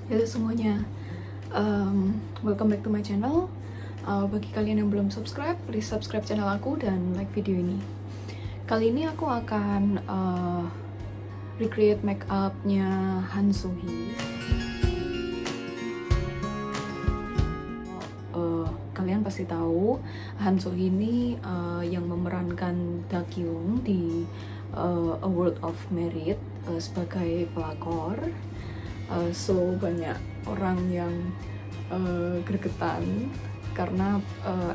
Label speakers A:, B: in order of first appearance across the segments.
A: Halo semuanya, welcome back to my channel. Bagi kalian yang belum subscribe, please subscribe channel aku dan like video ini. Kali ini aku akan recreate makeupnya Han So Hee. Kalian pasti tahu Han So Hee ini yang memerankan Da Kyung di A World of Merit sebagai pelakor. So banyak orang yang gregetan karena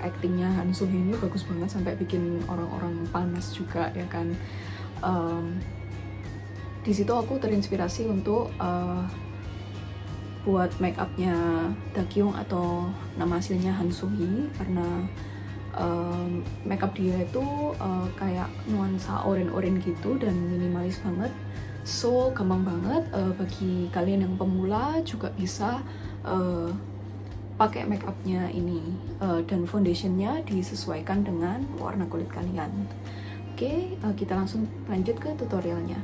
A: aktingnya Han So Hee ini bagus banget sampai bikin orang-orang panas juga ya kan. Di situ aku terinspirasi untuk buat make upnya Da Kyung atau nama aslinya Han So Hee karena make up dia itu kayak nuansa oren-oren gitu dan minimalis banget. So gampang banget bagi kalian yang pemula juga bisa pakai make upnya ini dan foundationnya disesuaikan dengan warna kulit kalian. Oke, kita langsung lanjut ke tutorialnya.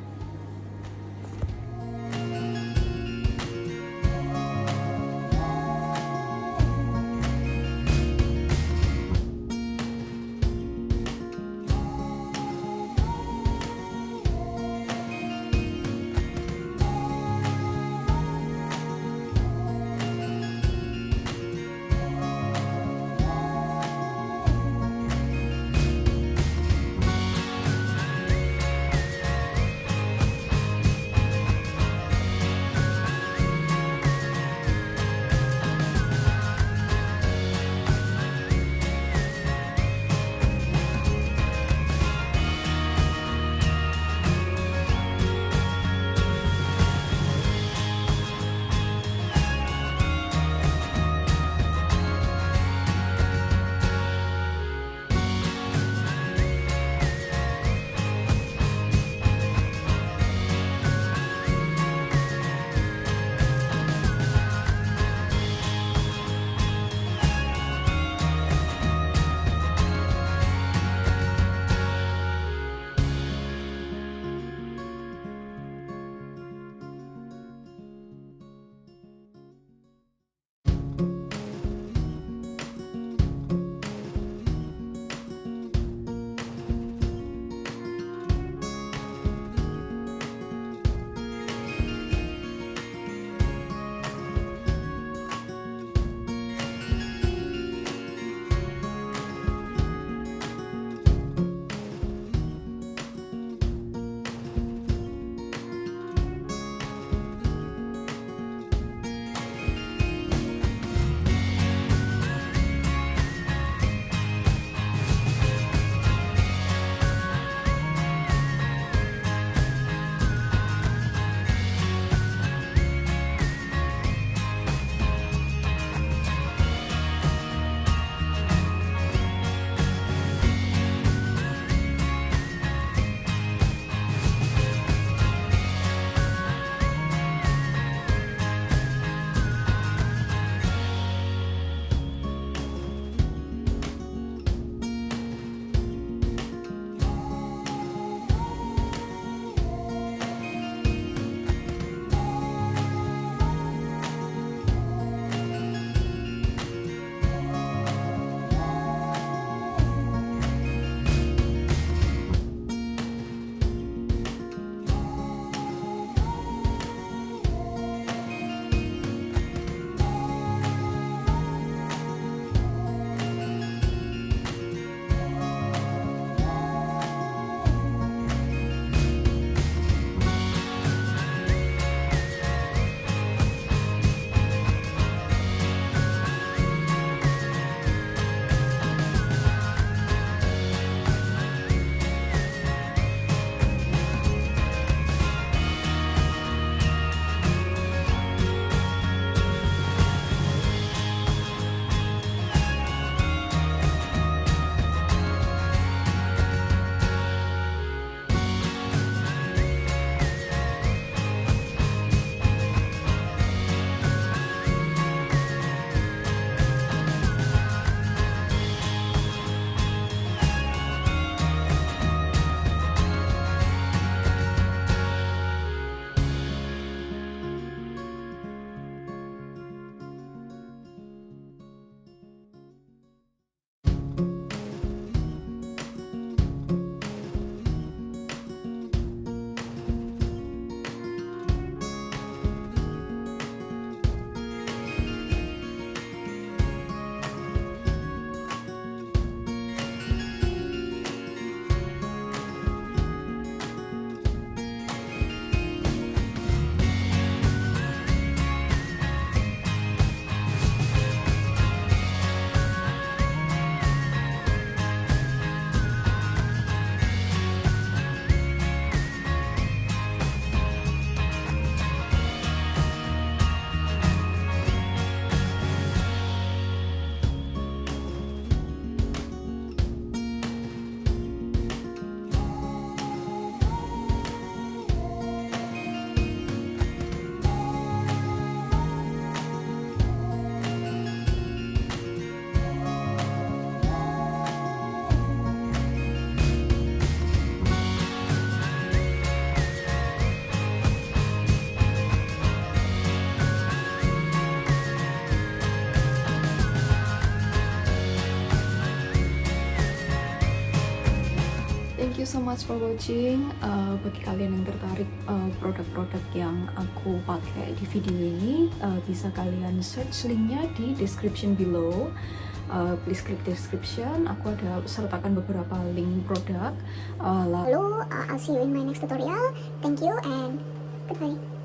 A: you so much for watching. Bagi kalian yang tertarik produk-produk yang aku pakai di video ini, bisa kalian search linknya di description below. Please click description. Aku ada sertakan beberapa link produk.
B: Lalu, I'll see you in my next tutorial. Thank you and goodbye.